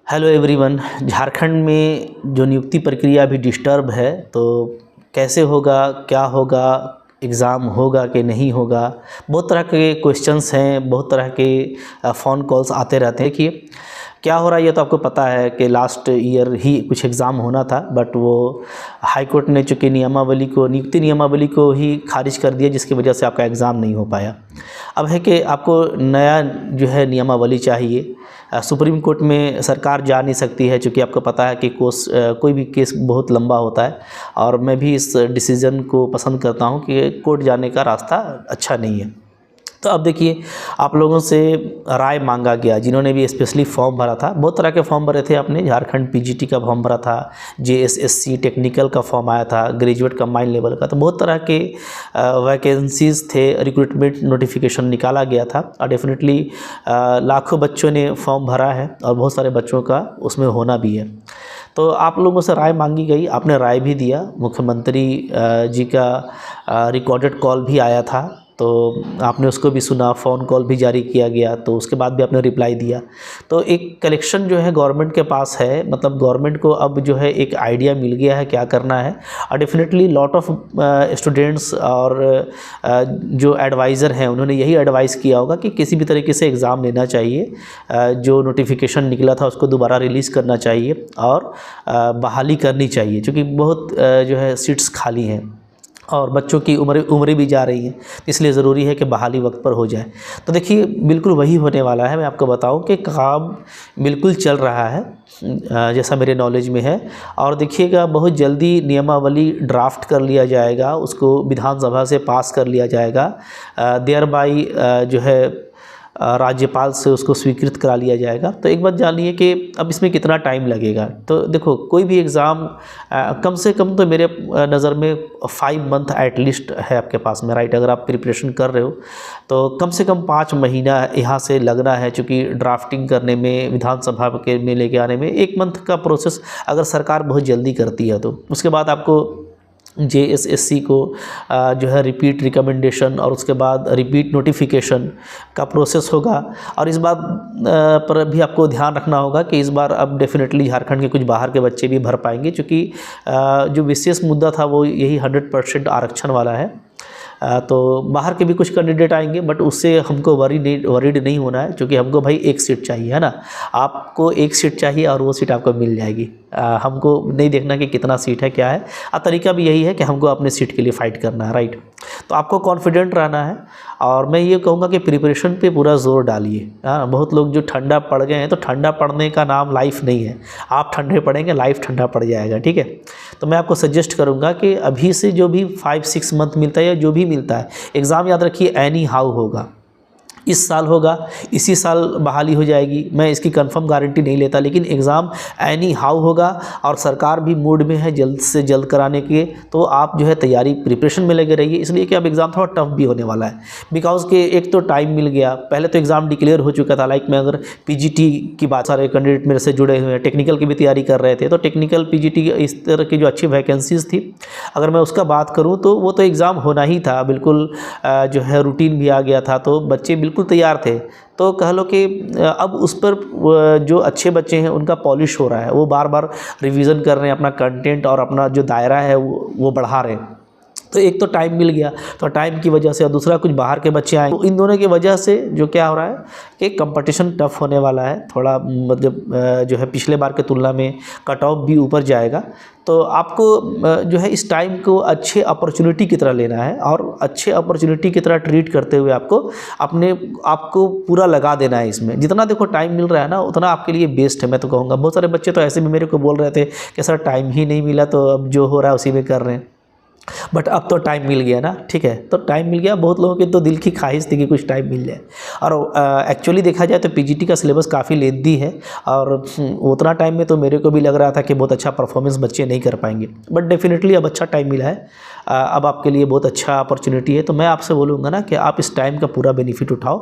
Hello everyone. Jharkhand में जो नियुक्ति प्रक्रिया अभी डिस्टर्ब है, तो कैसे होगा, क्या होगा, एग्ज़ाम होगा कि नहीं होगा, बहुत तरह के क्वेश्चंस हैं, बहुत तरह के फ़ोन कॉल्स आते रहते हैं कि क्या हो रहा है। ये तो आपको पता है कि लास्ट ईयर ही कुछ एग्ज़ाम होना था, बट वो हाई कोर्ट ने चूँकि नियुक्ति नियमावली को ही खारिज कर दिया, जिसकी वजह से आपका एग्ज़ाम नहीं हो पाया। अब है कि आपको नया जो है नियमावली चाहिए। सुप्रीम कोर्ट में सरकार जा नहीं सकती है, चूँकि आपको पता है कि कोई भी केस बहुत लंबा होता है, और मैं भी इस डिसीज़न को पसंद करता हूँ कि कोर्ट जाने का रास्ता अच्छा नहीं है। तो अब देखिए, आप लोगों से राय मांगा गया, जिन्होंने भी स्पेशली फॉर्म भरा था। बहुत तरह के फॉर्म भरे थे आपने। झारखंड पीजीटी का फॉर्म भरा था, जेएसएससी टेक्निकल का फॉर्म आया था, ग्रेजुएट कंबाइंड लेवल का। तो बहुत तरह के वैकेंसीज़ थे, रिक्रूटमेंट नोटिफिकेशन निकाला गया था, और डेफिनेटली लाखों बच्चों ने फॉर्म भरा है, और बहुत सारे बच्चों का उसमें होना भी है। तो आप लोगों से राय मांगी गई, आपने राय भी दिया। मुख्यमंत्री जी का रिकॉर्डेड कॉल भी आया था, तो आपने उसको भी सुना। फ़ोन कॉल भी जारी किया गया, तो उसके बाद भी आपने रिप्लाई दिया। तो एक कलेक्शन जो है गवर्नमेंट के पास है, मतलब गवर्नमेंट को अब जो है एक आइडिया मिल गया है क्या करना है। और डेफिनेटली लॉट ऑफ स्टूडेंट्स और जो एडवाइज़र हैं, उन्होंने यही एडवाइस किया होगा कि किसी भी तरीके से एग्ज़ाम लेना चाहिए। जो नोटिफिकेशन निकला था उसको दोबारा रिलीज़ करना चाहिए, और बहाली करनी चाहिए, क्योंकि बहुत जो है सीट्स खाली हैं, और बच्चों की उम्रें भी जा रही हैं, इसलिए ज़रूरी है कि बहाली वक्त पर हो जाए। तो देखिए, बिल्कुल वही होने वाला है। मैं आपको बताऊं कि काम बिल्कुल चल रहा है, जैसा मेरे नॉलेज में है। और देखिएगा, बहुत जल्दी नियमावली ड्राफ्ट कर लिया जाएगा, उसको विधानसभा से पास कर लिया जाएगा, देयर बाई जो है राज्यपाल से उसको स्वीकृत करा लिया जाएगा। तो एक बात जानिए कि अब इसमें कितना टाइम लगेगा। तो देखो, कोई भी एग्ज़ाम कम से कम तो मेरे नज़र में 5 मंथ एटलीस्ट है आपके पास में, राइट। अगर आप प्रिपरेशन कर रहे हो तो कम से कम 5 महीना यहाँ से लगना है, चूँकि ड्राफ्टिंग करने में, विधानसभा के में लेके आने में 1 मंथ का प्रोसेस अगर सरकार बहुत जल्दी करती है। तो उसके बाद आपको जेएसएससी को जो है रिपीट रिकमेंडेशन, और उसके बाद रिपीट नोटिफिकेशन का प्रोसेस होगा। और इस बात पर भी आपको ध्यान रखना होगा कि इस बार अब डेफिनेटली झारखंड के कुछ बाहर के बच्चे भी भर पाएंगे, क्योंकि जो विशेष मुद्दा था वो यही 100% आरक्षण वाला है। तो बाहर के भी कुछ कैंडिडेट आएंगे, बट उससे हमको वरीड नहीं होना है, क्योंकि हमको भाई एक सीट चाहिए, है ना। आपको एक सीट चाहिए, और वो सीट आपको मिल जाएगी। हमको नहीं देखना कि कितना सीट है, क्या है। तरीका भी यही है कि हमको अपने सीट के लिए फ़ाइट करना है, राइट। तो आपको कॉन्फिडेंट रहना है, और मैं ये कहूँगा कि प्रिपरेशन पे पूरा ज़ोर डालिए। बहुत लोग जो ठंडा पड़ गए हैं, तो ठंडा पड़ने का नाम लाइफ नहीं है। आप ठंडे पड़ेंगे, लाइफ ठंडा पड़ जाएगा, ठीक है। तो मैं आपको सजेस्ट करूँगा कि अभी से जो भी 5-6 मंथ मिलता है, या जो भी मिलता है, एग्ज़ाम याद रखिए एनी हाउ होगा। इस साल होगा, इसी साल बहाली हो जाएगी, मैं इसकी कंफर्म गारंटी नहीं लेता, लेकिन एग्ज़ाम एनी हाउ होगा, और सरकार भी मूड में है जल्द से जल्द कराने के। तो आप जो है तैयारी प्रिपरेशन में लगे रहिए, इसलिए कि अब एग्ज़ाम थोड़ा टफ भी होने वाला है। बिकॉज के एक तो टाइम मिल गया, पहले तो एग्ज़ाम डिक्लेयर हो चुका था। लाइक मैं अगर पीजीटी की बात, सारे कैंडिडेट मेरे से जुड़े हुए हैं, टेक्निकल की भी तैयारी कर रहे थे, तो टेक्निकल पीजीटी इस तरह की जो अच्छी वैकेंसीज़ थी, अगर मैं उसका बात करूँ तो वो तो एग्ज़ाम होना ही था, बिल्कुल जो है रूटीन भी आ गया था, तो बच्चे बिल्कुल तैयार थे। तो कह लो कि अब उस पर जो अच्छे बच्चे हैं उनका पॉलिश हो रहा है, वो बार बार रिवीजन कर रहे हैं, अपना कंटेंट और अपना जो दायरा है वो बढ़ा रहे हैं। तो एक तो टाइम मिल गया, तो टाइम की वजह से, और दूसरा कुछ बाहर के बच्चे आए, तो इन दोनों की वजह से जो क्या हो रहा है कि कंपटीशन टफ होने वाला है थोड़ा। मतलब जो है पिछले बार के तुलना में कट ऑफ भी ऊपर जाएगा। तो आपको जो है इस टाइम को अच्छे अपॉर्चुनिटी की तरह लेना है, और अच्छे अपॉर्चुनिटी की तरह ट्रीट करते हुए आपको पूरा लगा देना है इसमें। जितना देखो टाइम मिल रहा है ना, उतना आपके लिए बेस्ट है, मैं तो कहूँगा। बहुत सारे बच्चे तो ऐसे भी मेरे को बोल रहे थे कि सर टाइम ही नहीं मिला, तो अब जो हो रहा है उसी में कर रहे हैं। बट अब तो टाइम मिल गया ना, ठीक है। तो टाइम मिल गया, बहुत लोगों की तो दिल की ख्वाहिश थी कि कुछ टाइम मिल जाए। और एक्चुअली देखा जाए तो पीजीटी का सिलेबस काफ़ी लेंथी है, और उतना टाइम में तो मेरे को भी लग रहा था कि बहुत अच्छा परफॉर्मेंस बच्चे नहीं कर पाएंगे। बट डेफिनेटली अब अच्छा टाइम मिला है, अब आपके लिए बहुत अच्छा अपॉर्चुनिटी है। तो मैं आपसे बोलूँगा ना कि आप इस टाइम का पूरा बेनिफिट उठाओ,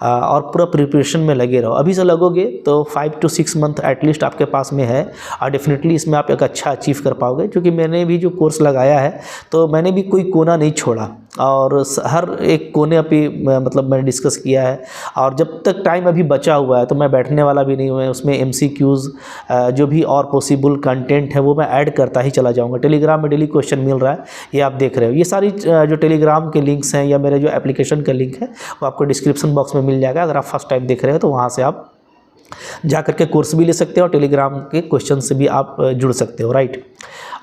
और पूरा प्रिपरेशन में लगे रहो। अभी से लगोगे तो 5 to 6 मंथ एटलीस्ट आपके पास में है, और डेफिनेटली इसमें आप एक अच्छा अचीव कर पाओगे। क्योंकि मैंने भी जो कोर्स लगाया है, तो मैंने भी कोई कोना नहीं छोड़ा। और हर एक कोने पे मतलब मैंने डिस्कस किया है। और जब तक टाइम अभी बचा हुआ है तो मैं बैठने वाला भी नहीं हूँ। मैं उसमें MCQs जो भी और पॉसिबल कंटेंट है वो मैं ऐड करता ही चला जाऊँगा। टेलीग्राम में डेली क्वेश्चन मिल रहा है, ये आप देख रहे हो। ये सारी जो टेलीग्राम के लिंक्स हैं या मेरे जो एप्लीकेशन का लिंक है वो आपको डिस्क्रिप्शन बॉक्स में मिल जाएगा। अगर आप फर्स्ट टाइम देख रहे हो तो वहाँ से आप जा करके कोर्स भी ले सकते हो और टेलीग्राम के क्वेश्चन से भी आप जुड़ सकते हो, राइट।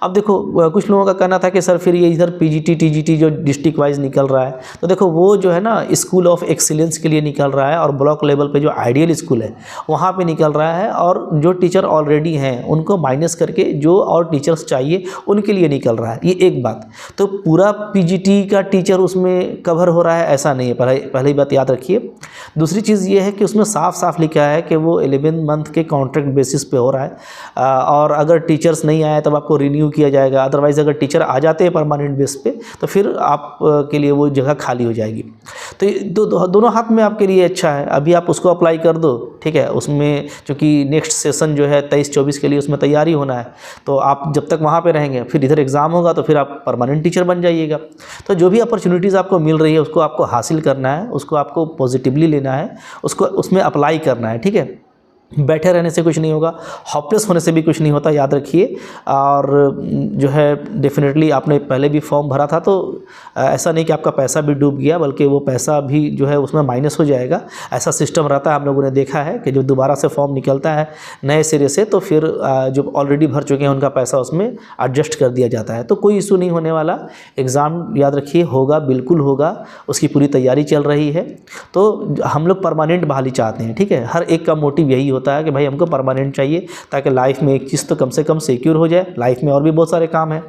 अब देखो कुछ लोगों का कहना था कि सर फिर ये इधर PGT TGT जो डिस्ट्रिक्ट वाइज निकल रहा है, तो देखो वो जो है ना स्कूल ऑफ एक्सीलेंस के लिए निकल रहा है और ब्लॉक लेवल पे जो आइडियल स्कूल है वहाँ पे निकल रहा है, और जो टीचर ऑलरेडी हैं उनको माइनस करके जो और टीचर्स चाहिए उनके लिए निकल रहा है। ये एक बात। तो पूरा PGT का टीचर उसमें कवर हो रहा है ऐसा नहीं है, पहली बात याद रखिए। दूसरी चीज़ ये है कि उसमें साफ साफ लिखा है कि वो 11 मंथ के कॉन्ट्रैक्ट बेसिस पे हो रहा है, और अगर टीचर्स नहीं आए तब आपको रिन्यू किया जाएगा। अदरवाइज़ अगर टीचर आ जाते हैं परमानेंट बेस पे तो फिर आप के लिए वो जगह खाली हो जाएगी। तो ये दोनों हाथ में आपके लिए अच्छा है। अभी आप उसको अप्लाई कर दो, ठीक है। उसमें चूँकि नेक्स्ट सेशन जो है 23-24 के लिए उसमें तैयारी होना है, तो आप जब तक वहाँ पे रहेंगे फिर इधर एग्ज़ाम होगा तो फिर आप परमानेंट टीचर बन जाइएगा। तो जो भी अपॉर्चुनिटीज़ आपको मिल रही है उसको आपको हासिल करना है, उसको आपको पॉजिटिवली लेना है, उसको उसमें अप्लाई करना है, ठीक है। बैठे रहने से कुछ नहीं होगा, होपलेस होने से भी कुछ नहीं होता, याद रखिए। और जो है डेफिनेटली आपने पहले भी फॉर्म भरा था तो ऐसा नहीं कि आपका पैसा भी डूब गया, बल्कि वो पैसा भी जो है उसमें माइनस हो जाएगा। ऐसा सिस्टम रहता है, हम लोगों ने देखा है कि जो दोबारा से फॉर्म निकलता है नए सिरे से तो फिर जो ऑलरेडी भर चुके हैं उनका पैसा उसमें एडजस्ट कर दिया जाता है। तो कोई इशू नहीं होने वाला। एग्ज़ाम याद रखिए होगा, बिल्कुल होगा, उसकी पूरी तैयारी चल रही है। तो हम लोग परमानेंट बहाली चाहते हैं, ठीक है। हर एक का मोटिव यही होता है कि भाई हमको परमानेंट चाहिए ताकि लाइफ में एक चीज़ तो कम से कम सिक्योर हो जाए। लाइफ में और भी बहुत सारे काम हैं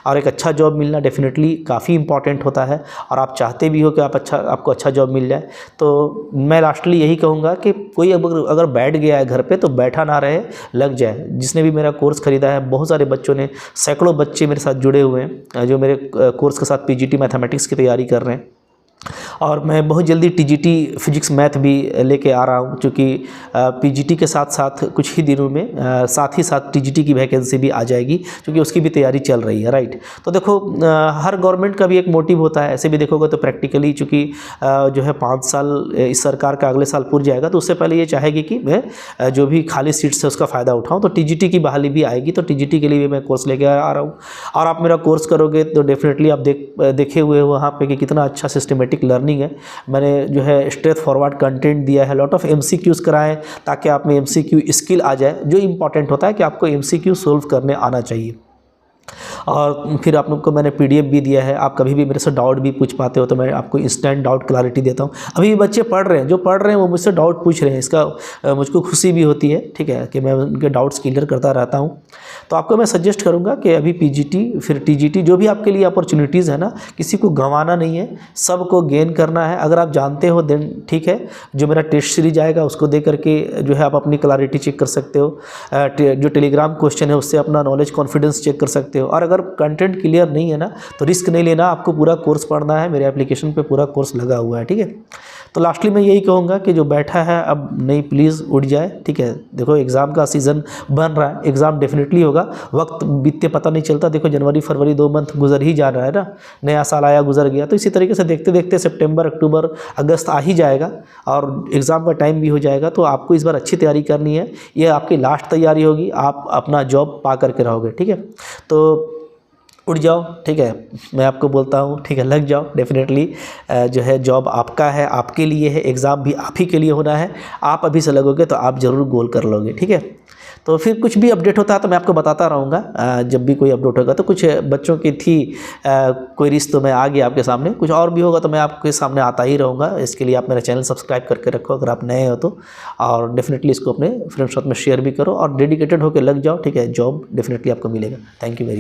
और एक अच्छा जॉब मिलना डेफिनेटली काफ़ी इंपॉर्टेंट होता है, और आप चाहते भी हो कि आपको अच्छा जॉब मिल जाए। तो मैं लास्टली यही कहूँगा कि कोई अगर बैठ गया है घर पे तो बैठा ना रहे, लग जाए। जिसने भी मेरा कोर्स ख़रीदा है, बहुत सारे बच्चों ने, सैकड़ों बच्चे मेरे साथ जुड़े हुए हैं जो मेरे कोर्स के साथ PGT मैथमेटिक्स की तैयारी कर रहे हैं। और मैं बहुत जल्दी TGT फिजिक्स मैथ भी लेके आ रहा हूँ, क्योंकि PGT के साथ साथ कुछ ही दिनों में साथ ही साथ TGT की वैकेंसी भी आ जाएगी, क्योंकि उसकी भी तैयारी चल रही है, राइट। तो देखो हर गवर्नमेंट का भी एक मोटिव होता है। ऐसे भी देखोगे तो प्रैक्टिकली चूँकि जो है 5 साल इस सरकार का अगले साल पूर जाएगा, तो उससे पहले ये चाहेगी कि मैं जो भी खाली सीट्स है उसका फ़ायदा उठाऊँ। तो TGT की बहाली भी आएगी, तो TGT के लिए भी मैं कोर्स लेके आ रहा हूँ। और आप मेरा कोर्स करोगे तो डेफिनेटली आप देखे हुए हो वहाँ पर कि कितना अच्छा सिस्टमेटिक लर्निंग है। मैंने जो है स्ट्रेट फॉरवर्ड कंटेंट दिया है, लॉट ऑफ MCQs कराएं ताकि आप में MCQ स्किल आ जाए। जो इंपॉर्टेंट होता है कि आपको MCQ सोल्व करने आना चाहिए। और फिर आप लोग को मैंने PDF भी दिया है, आप कभी भी मेरे से डाउट भी पूछ पाते हो, तो मैं आपको इंस्टेंट डाउट क्लैरिटी देता हूँ। अभी भी बच्चे पढ़ रहे हैं, जो पढ़ रहे हैं वो मुझसे डाउट पूछ रहे हैं, इसका मुझको खुशी भी होती है, ठीक है, कि मैं उनके डाउट्स क्लियर करता रहता हूँ। तो आपको मैं सजेस्ट करूँगा कि अभी PGT फिर TGT जो भी आपके लिए अपॉर्चुनिटीज़ है ना, किसी को गंवाना नहीं है, सबको गेन करना है। अगर आप जानते हो देन ठीक है, जो मेरा टेस्ट सीरीज आएगा उसको दे करके जो है आप अपनी क्लैरिटी चेक कर सकते हो। जो टेलीग्राम क्वेश्चन है उससे अपना नॉलेज कॉन्फिडेंस चेक कर सकते हो। और अगर कंटेंट क्लियर नहीं है ना तो रिस्क नहीं लेना, आपको पूरा कोर्स पढ़ना है। मेरे एप्लीकेशन पे पूरा कोर्स लगा हुआ है, ठीक है। तो लास्टली मैं यही कहूँगा कि जो बैठा है अब नहीं, प्लीज़ उठ जाए, ठीक है। देखो एग्ज़ाम का सीज़न बन रहा है, एग्ज़ाम डेफिनेटली होगा, वक्त बीतते पता नहीं चलता। देखो जनवरी फरवरी 2 मंथ गुजर ही जा रहा है ना, नया साल आया गुजर गया। तो इसी तरीके से देखते देखते सितंबर अक्टूबर अगस्त आ ही जाएगा और एग्ज़ाम का टाइम भी हो जाएगा। तो आपको इस बार अच्छी तैयारी करनी है, ये आपकी लास्ट तैयारी होगी, आप अपना जॉब पा करके रहोगे, ठीक है। तो उठ जाओ, ठीक है, मैं आपको बोलता हूँ, ठीक है, लग जाओ। डेफिनेटली जो है जॉब आपका है, आपके लिए है, एग्ज़ाम भी आप ही के लिए होना है। आप अभी से लगोगे तो आप ज़रूर गोल कर लोगे, ठीक है। तो फिर कुछ भी अपडेट होता है तो मैं आपको बताता रहूँगा। जब भी कोई अपडेट होगा तो कुछ बच्चों की थी कोई रिश्त तो मैं आ गया आपके सामने, कुछ और भी होगा तो मैं आपके सामने आता ही रहूँगा। इसके लिए आप मेरा चैनल सब्सक्राइब करके रखो अगर आप नए हो तो, और डेफिनेटली इसको अपने फ्रेंड्स साथ में शेयर भी करो और डेडिकेटेड होकर लग जाओ, ठीक है। जॉब डेफिनेटली आपको मिलेगा। Thank you very much.